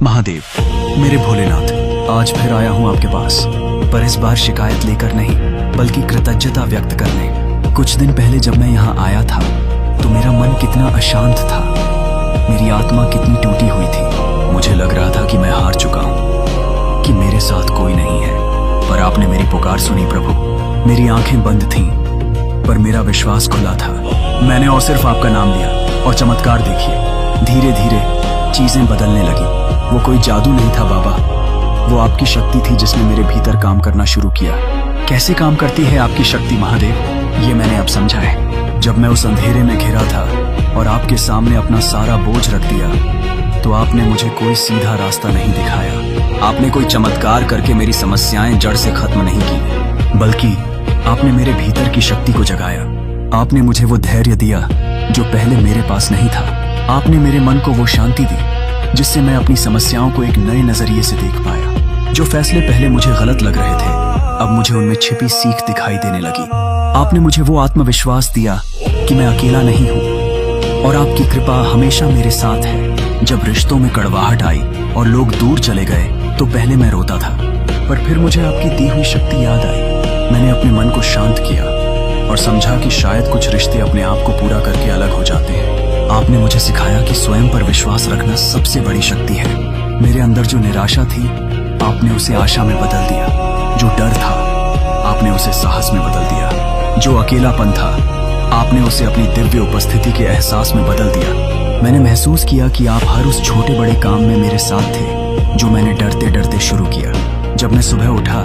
महादेव, मेरे भोलेनाथ, आज फिर आया हूँ आपके पास, पर इस बार शिकायत लेकर नहीं बल्कि कृतज्ञता व्यक्त करने। कुछ दिन पहले जब मैं यहाँ आया था तो मेरा मन कितना अशांत था, मेरी आत्मा कितनी टूटी हुई थी। मुझे लग रहा था कि मैं हार चुका हूँ, कि मेरे साथ कोई नहीं है। पर आपने मेरी पुकार सुनी प्रभु। मेरी आंखें बंद थीं पर मेरा विश्वास खुला था। मैंने और सिर्फ आपका नाम लिया और चमत्कार देखिए, धीरे धीरे चीजें बदलने लगी। वो कोई जादू नहीं था बाबा, वो आपकी शक्ति थी जिसने मेरे भीतर काम करना शुरू किया। कैसे काम करती है आपकी शक्ति महादेव, ये मैंने अब समझा है। जब मैं उस अंधेरे में घिरा था और आपके सामने अपना सारा बोझ रख दिया तो आपने मुझे कोई सीधा रास्ता नहीं दिखाया। आपने कोई चमत्कार करके मेरी समस्याएं जड़ से खत्म नहीं की, बल्कि आपने मेरे भीतर की शक्ति को जगाया। आपने मुझे वो धैर्य दिया जो पहले मेरे पास नहीं था। आपने मेरे मन को वो शांति दी जिससे मैं अपनी समस्याओं को एक नए नजरिए से देख पाया। जो फैसले पहले मुझे गलत लग रहे थे अब मुझे उनमें छिपी सीख दिखाई देने लगी। आपने मुझे वो आत्मविश्वास दिया कि मैं अकेला नहीं हूँ और आपकी कृपा हमेशा मेरे साथ है। जब रिश्तों में कड़वाहट आई और लोग दूर चले गए तो पहले मैं रोता था, पर फिर मुझे आपकी दी हुई शक्ति याद आई। मैंने अपने मन को शांत किया और समझा कि शायद कुछ रिश्ते अपने आप को पूरा करके अलग हो जाते हैं। आपने मुझे सिखाया कि स्वयं पर विश्वास रखना सबसे बड़ी शक्ति है। मेरे अंदर जो निराशा थी आपने उसे आशा में बदल दिया, जो डर था आपने उसे साहस में बदल दिया, जो अकेलापन था आपने उसे अपनी दिव्य उपस्थिति के एहसास में बदल दिया। मैंने महसूस किया कि आप हर उस छोटे बड़े काम में मेरे साथ थे जो मैंने डरते डरते शुरू किया। जब मैं सुबह उठा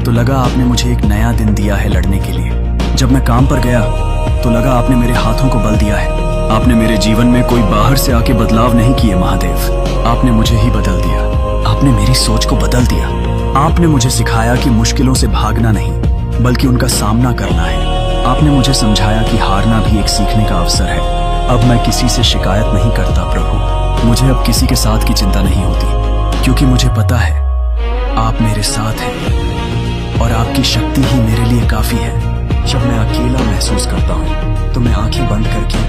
तो लगा आपने मुझे एक नया दिन दिया है लड़ने के लिए। जब मैं काम पर गया तो लगा आपने मेरे हाथों को बल दिया है। आपने मेरे जीवन में कोई बाहर से आके बदलाव नहीं किए महादेव, आपने मुझे ही बदल दिया। आपने मेरी सोच को बदल दिया। आपने मुझे सिखाया कि मुश्किलों से भागना नहीं बल्कि उनका सामना करना है। आपने मुझे समझाया कि हारना भी एक सीखने का अवसर है। अब मैं किसी से शिकायत नहीं करता प्रभु, मुझे अब किसी के साथ की चिंता नहीं होती, क्योंकि मुझे पता है आप मेरे साथ हैं और आपकी शक्ति ही मेरे लिए काफी है। जब मैं अकेला महसूस करता हूँ तो मैं आंखें बंद करके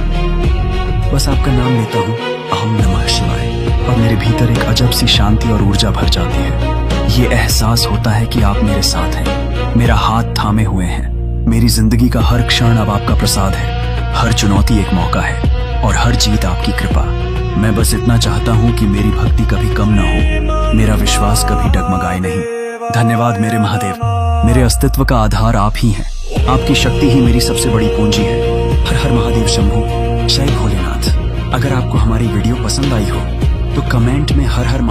बस आपका नाम लेता हूँ, अहम नमः शिवाय, और मेरे भीतर एक अजब सी शांति और ऊर्जा भर जाती है। ये एहसास होता है कि आप मेरे साथ हैं, मेरा हाथ थामे हुए हैं। मेरी जिंदगी का हर क्षण अब आपका प्रसाद है, हर चुनौती एक मौका है और हर जीत आपकी कृपा। मैं बस इतना चाहता हूँ कि मेरी भक्ति कभी कम न हो, मेरा विश्वास कभी डगमगाए नहीं। धन्यवाद मेरे महादेव, मेरे अस्तित्व का आधार आप ही हैं। आपकी शक्ति ही मेरी सबसे बड़ी पूंजी है। हर हर महादेव शंभू, जय भोलेनाथ। अगर आपको हमारी वीडियो पसंद आई हो तो कमेंट में हर हर